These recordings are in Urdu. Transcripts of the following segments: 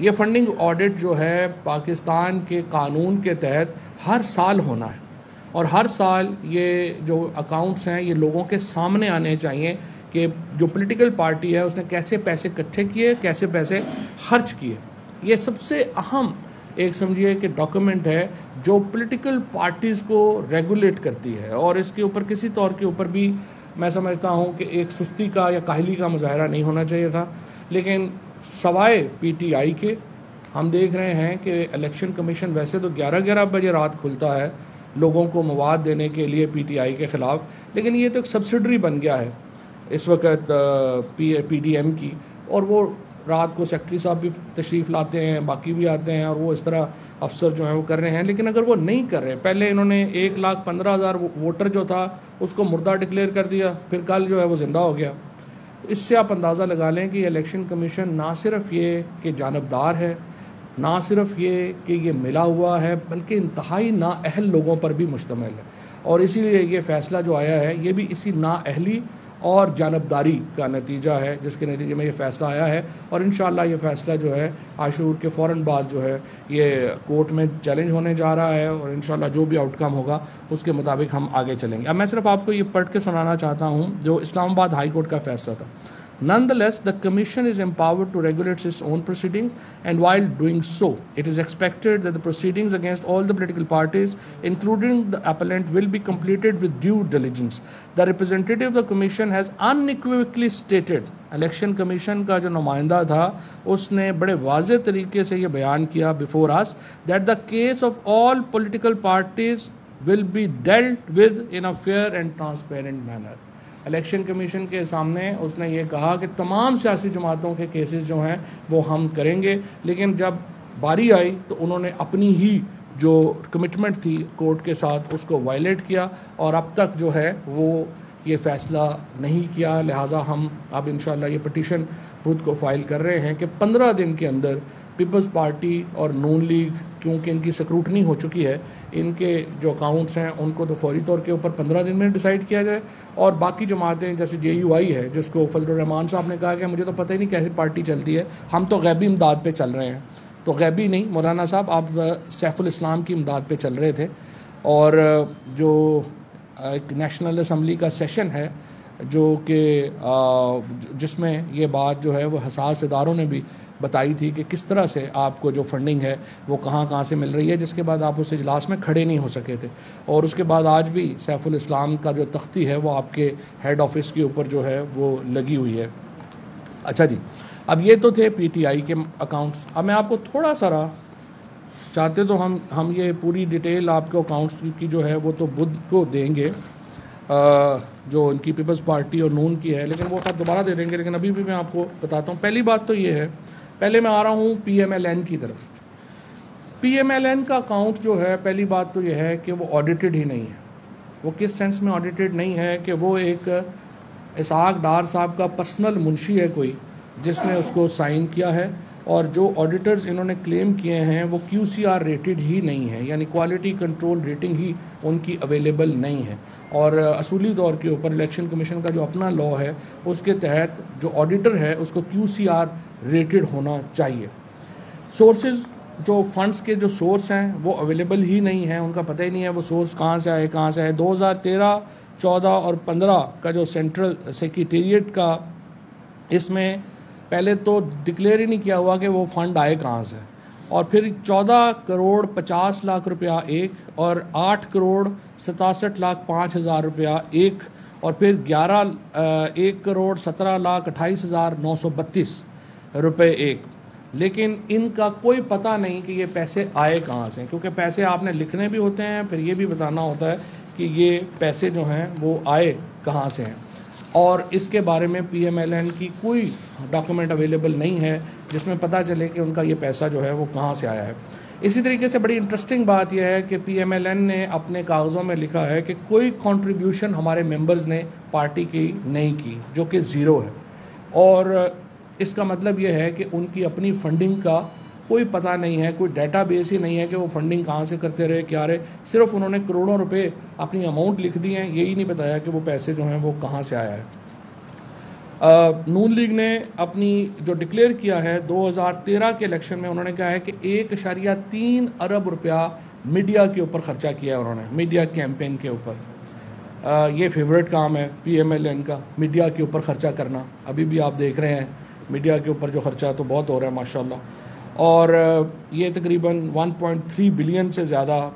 یہ فنڈنگ آڈٹ جو ہے پاکستان کے قانون کے تحت ہر سال ہونا ہے، اور ہر سال یہ جو اکاؤنٹس ہیں یہ لوگوں کے سامنے آنے چاہیے کہ جو پولیٹیکل پارٹی ہے اس نے کیسے پیسے اکٹھے کیے، کیسے پیسے خرچ کیے۔ یہ سب سے اہم ایک سمجھیے کہ ڈاکومنٹ ہے جو پولیٹیکل پارٹیز کو ریگولیٹ کرتی ہے، اور اس کے اوپر کسی طور کے اوپر بھی میں سمجھتا ہوں کہ ایک سستی کا یا کاہلی کا مظاہرہ نہیں ہونا چاہیے تھا۔ لیکن سوائے پی ٹی آئی کے ہم دیکھ رہے ہیں کہ الیکشن کمیشن ویسے تو 11 بجے رات کھلتا ہے لوگوں کو مواد دینے کے لیے پی ٹی آئی کے خلاف، لیکن یہ تو ایک سبسڈری بن گیا ہے اس وقت پی ڈی ایم کی، اور وہ رات کو سیکٹری صاحب بھی تشریف لاتے ہیں، باقی بھی آتے ہیں، اور وہ اس طرح افسر جو ہیں وہ کر رہے ہیں۔ لیکن اگر وہ نہیں کر رہے، پہلے انہوں نے 1,15,000 ووٹر جو تھا اس کو مردہ ڈکلیئر کر دیا، پھر کل جو ہے وہ زندہ ہو گیا۔ اس سے آپ اندازہ لگا لیں کہ الیکشن کمیشن نہ صرف یہ کہ جانبدار ہے، نہ صرف یہ کہ یہ ملا ہوا ہے، بلکہ انتہائی نااہل لوگوں پر بھی مشتمل ہے، اور اسی لیے یہ فیصلہ جو آیا ہے یہ بھی اسی نااہلی اور جانبداری کا نتیجہ ہے جس کے نتیجے میں یہ فیصلہ آیا ہے، اور انشاءاللہ یہ فیصلہ جو ہے عاشور کے فوراً بعد جو ہے یہ کورٹ میں چیلنج ہونے جا رہا ہے، اور انشاءاللہ جو بھی آؤٹ کم ہوگا اس کے مطابق ہم آگے چلیں گے۔ اب میں صرف آپ کو یہ پڑھ کے سنانا چاہتا ہوں جو اسلام آباد ہائی کورٹ کا فیصلہ تھا۔ Nonetheless, the Commission is empowered to regulate its own proceedings, and while doing so, it is expected that the proceedings against all the political parties, including the appellant, will be completed with due diligence. The representative of the Commission has unequivocally stated, election commission کا جو نمائندہ تھا اس نے بڑے واضح طریقے سے یہ بیان کیا before us, that the case of all political parties will be dealt with in a fair and transparent manner. Election commission کے سامنے اس نے یہ کہا کہ تمام سیاسی جماعتوں کے کیسز جو ہیں وہ ہم کریں گے، لیکن جب باری آئی تو انہوں نے اپنی ہی جو کمٹمنٹ تھی کورٹ کے ساتھ اس کو وائلیٹ کیا، اور اب تک جو ہے وہ یہ فیصلہ نہیں کیا۔ لہٰذا ہم اب انشاءاللہ یہ پٹیشن خود کو فائل کر رہے ہیں کہ 15 دن کے اندر پیپلز پارٹی اور نون لیگ، کیونکہ ان کی سکروٹنی ہو چکی ہے، ان کے جو اکاؤنٹس ہیں ان کو تو فوری طور کے اوپر 15 دن میں ڈیسائیڈ کیا جائے، اور باقی جماعتیں جیسے جے یو آئی ہے جس کو فضل الرحمان صاحب نے کہا کہ مجھے تو پتہ ہی نہیں کیسی پارٹی چلتی ہے، ہم تو غیبی امداد پہ چل رہے ہیں۔ تو غیبی نہیں مولانا صاحب، آپ سیف الاسلام کی امداد پہ چل رہے تھے، اور جو ایک نیشنل اسمبلی کا سیشن ہے جو کہ جس میں یہ بات جو ہے وہ حساس اداروں نے بھی بتائی تھی کہ کس طرح سے آپ کو جو فنڈنگ ہے وہ کہاں کہاں سے مل رہی ہے، جس کے بعد آپ اس اجلاس میں کھڑے نہیں ہو سکے تھے، اور اس کے بعد آج بھی سیف الاسلام کا جو تختی ہے وہ آپ کے ہیڈ آفس کے اوپر جو ہے وہ لگی ہوئی ہے۔ اچھا جی، اب یہ تو تھے پی ٹی آئی کے اکاؤنٹس۔ اب میں آپ کو تھوڑا سا چاہتے تو ہم یہ پوری ڈیٹیل آپ کو اکاؤنٹس کی جو ہے وہ تو بدھ کو دیں گے جو ان کی پیپلز پارٹی اور نون کی ہے، لیکن وہ خط دوبارہ دے دیں گے، لیکن ابھی بھی میں آپ کو بتاتا ہوں۔ پہلی بات تو یہ ہے، پہلے میں آ رہا ہوں پی ایم ایل این کی طرف۔ پی ایم ایل این کا اکاؤنٹ جو ہے، پہلی بات تو یہ ہے کہ وہ آڈیٹڈ ہی نہیں ہے۔ وہ کس سینس میں آڈیٹڈ نہیں ہے کہ وہ ایک اسحاق ڈار صاحب کا پرسنل منشی ہے کوئی جس نے اس کو سائن کیا ہے، اور جو آڈیٹرز انہوں نے کلیم کیے ہیں وہ کیو سی آر ریٹڈ ہی نہیں ہے، یعنی کوالٹی کنٹرول ریٹنگ ہی ان کی اویلیبل نہیں ہے، اور اصولی طور کے اوپر الیکشن کمیشن کا جو اپنا لاء ہے اس کے تحت جو آڈیٹر ہے اس کو کیو سی آر ریٹڈ ہونا چاہیے۔ سورسز جو فنڈز کے جو سورس ہیں وہ اویلیبل ہی نہیں ہیں، ان کا پتہ ہی نہیں ہے وہ سورس کہاں سے آئے کہاں سے آئے۔ 2013، 14 اور 15 کا جو سینٹرل سیکریٹریٹ کا، اس میں پہلے تو ڈکلیئر ہی نہیں کیا ہوا کہ وہ فنڈ آئے کہاں سے، اور پھر 14,50,00,000 روپیہ ایک، اور 8,67,05,000 روپیہ ایک، اور پھر 1,17,28,932 روپے ایک۔ لیکن ان کا کوئی پتہ نہیں کہ یہ پیسے آئے کہاں سے، کیونکہ پیسے آپ نے لکھنے بھی ہوتے ہیں، پھر یہ بھی بتانا ہوتا ہے کہ یہ پیسے جو ہیں وہ آئے کہاں سے ہیں، اور اس کے بارے میں پی ایم ایل این کی کوئی ڈاکومنٹ اویلیبل نہیں ہے جس میں پتہ چلے کہ ان کا یہ پیسہ جو ہے وہ کہاں سے آیا ہے۔ اسی طریقے سے بڑی انٹرسٹنگ بات یہ ہے کہ پی ایم ایل این نے اپنے کاغذوں میں لکھا ہے کہ کوئی کنٹریبیوشن ہمارے ممبرز نے پارٹی کی نہیں کی، جو کہ زیرو ہے، اور اس کا مطلب یہ ہے کہ ان کی اپنی فنڈنگ کا کوئی پتہ نہیں ہے، کوئی ڈیٹا بیس ہی نہیں ہے کہ وہ فنڈنگ کہاں سے کرتے رہے کیا رہے، صرف انہوں نے کروڑوں روپے اپنی اماؤنٹ لکھ دی ہیں، یہی نہیں بتایا کہ وہ پیسے جو ہیں وہ کہاں سے آیا ہے۔ نون لیگ نے اپنی جو ڈکلیئر کیا ہے 2013 کے الیکشن میں، انہوں نے کہا ہے کہ 1.3 ارب روپیہ میڈیا کے اوپر خرچہ کیا ہے انہوں نے، میڈیا کیمپین کے اوپر۔ یہ فیورٹ کام ہے پی ایم ایل این کا، میڈیا کے اوپر خرچہ کرنا۔ ابھی بھی آپ دیکھ رہے ہیں میڈیا کے اوپر جو خرچہ تو بہت ہو رہا ہے ماشاءاللہ، اور یہ تقریباً 1.3 بلین سے زیادہ،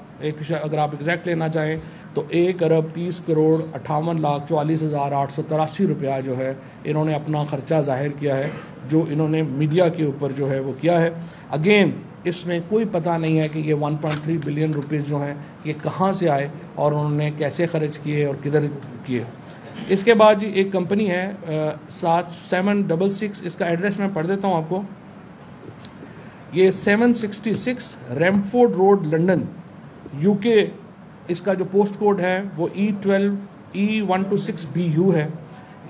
اگر آپ ایگزیکٹ لینا چاہیں تو 1,30,58,44,883 روپیہ جو ہے انہوں نے اپنا خرچہ ظاہر کیا ہے، جو انہوں نے میڈیا کے اوپر جو ہے وہ کیا ہے۔ اگین اس میں کوئی پتہ نہیں ہے کہ یہ 1.3 بلین روپیز جو ہیں یہ کہاں سے آئے اور انہوں نے کیسے خرچ کیے اور کدھر کیے۔ اس کے بعد جی ایک کمپنی ہے 766، اس کا ایڈریس میں پڑھ دیتا ہوں آپ کو۔ یہ 766 ریمفورڈ روڈ لنڈن UK، اس کا جو پوسٹ کوڈ ہے وہ E12E126BU ہے۔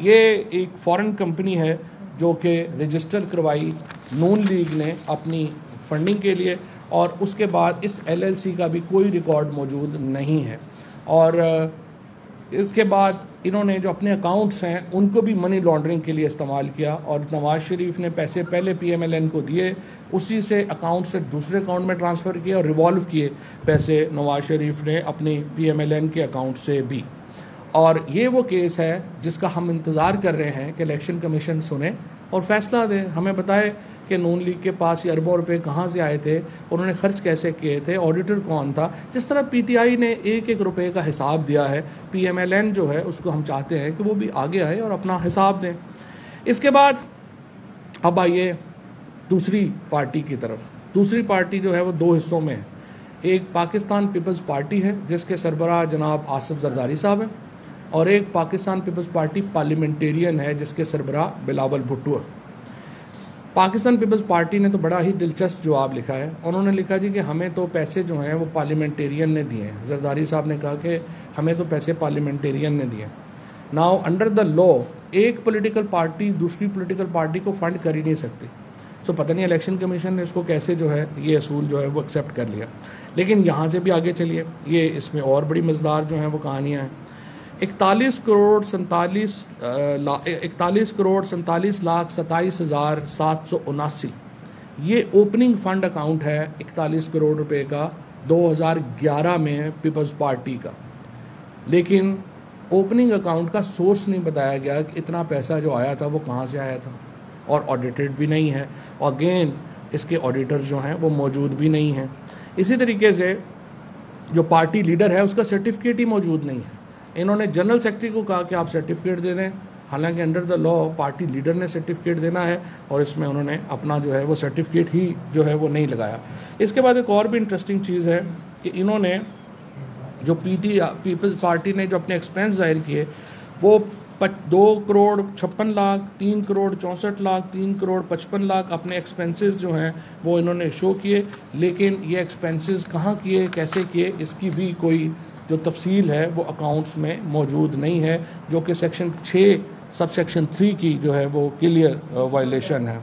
یہ ایک فارن کمپنی ہے جو کہ رجسٹر کروائی نون لیگ نے اپنی فنڈنگ کے لیے، اور اس کے بعد اس LLC کا بھی کوئی ریکارڈ موجود نہیں ہے، اور اس کے بعد انہوں نے جو اپنے اکاؤنٹس ہیں ان کو بھی منی لانڈرنگ کے لیے استعمال کیا، اور نواز شریف نے پیسے پہلے PMLN کو دیے، اسی سے اکاؤنٹ سے دوسرے اکاؤنٹ میں ٹرانسفر کیے اور ریوالو کیے پیسے نواز شریف نے اپنی PMLN کے اکاؤنٹ سے بھی۔ اور یہ وہ کیس ہے جس کا ہم انتظار کر رہے ہیں کہ الیکشن کمیشن سنے اور فیصلہ دے، ہمیں بتائے کہ نون لیگ کے پاس یہ اربوں روپے کہاں سے آئے تھے، انہوں نے خرچ کیسے کیے تھے، آڈیٹر کون تھا۔ جس طرح PTI نے 1-1 روپے کا حساب دیا ہے، PMLN جو ہے اس کو ہم چاہتے ہیں کہ وہ بھی آگے آئے اور اپنا حساب دیں۔ اس کے بعد اب آئیے دوسری پارٹی کی طرف۔ دوسری پارٹی جو ہے وہ 2 حصوں میں ہے۔ ایک پاکستان پیپلز پارٹی ہے جس کے سربراہ جناب آصف زرداری صاحب ہیں، اور ایک پاکستان پیپلز پارٹی پارلیمنٹیرین ہے جس کے سربراہ بلاول بھٹو ہے۔ پاکستان پیپلز پارٹی نے تو بڑا ہی دلچسپ جواب لکھا ہے، انہوں نے لکھا جی کہ ہمیں تو پیسے جو ہیں وہ پارلیمنٹیرین نے دیے ہیں۔ زرداری صاحب نے کہا کہ ہمیں تو پیسے پارلیمنٹیرین نے دیے ہیں۔ ناؤ انڈر دا لا ایک پولیٹیکل پارٹی دوسری پولیٹیکل پارٹی کو فنڈ کر ہی نہیں سکتی۔ سو پتہ نہیں الیکشن کمیشن نے اس کو کیسے جو ہے یہ اصول جو ہے وہ ایکسیپٹ کر لیا۔ لیکن یہاں سے بھی آگے چلیے، یہ اس میں اور بڑی مزیدار جو ہیں وہ کہانیاں ہیں۔ 41 کروڑ 47 لاکھ 27,779 یہ اوپننگ فنڈ اکاؤنٹ ہے 41 کروڑ روپے کا 2011 میں پیپلز پارٹی کا، لیکن اوپننگ اکاؤنٹ کا سورس نہیں بتایا گیا کہ اتنا پیسہ جو آیا تھا وہ کہاں سے آیا تھا، اور آڈیٹڈ بھی نہیں ہے، اور اگین اس کے آڈیٹرز جو ہیں وہ موجود بھی نہیں ہیں۔ اسی طریقے سے جو پارٹی لیڈر ہے اس کا سرٹیفکیٹ ہی موجود نہیں ہے۔ انہوں نے جنرل سیکرٹری کو کہا کہ آپ سرٹیفکیٹ دے دیں، حالانکہ under the law party leader نے سرٹیفکیٹ دینا ہے، اور اس میں انہوں نے اپنا جو ہے وہ سرٹیفکیٹ ہی جو ہے وہ نہیں لگایا۔ اس کے بعد ایک اور بھی انٹرسٹنگ چیز ہے کہ انہوں نے جو پیپلز پارٹی نے جو اپنے ایکسپینس ظاہر کیے وہ 2 کروڑ 56 لاکھ 3 کروڑ 64 لاکھ 3 کروڑ 55 لاکھ اپنے ایکسپینسز جو ہیں وہ انہوں نے شو کیے، لیکن یہ ایکسپینسز کہاں کیے کیسے کیے اس کی بھی کوئی جو تفصیل ہے وہ اکاؤنٹس میں موجود نہیں ہے، جو کہ سیکشن 6 سب سیکشن 3 کی جو ہے وہ کلیئر وائلیشن ہے۔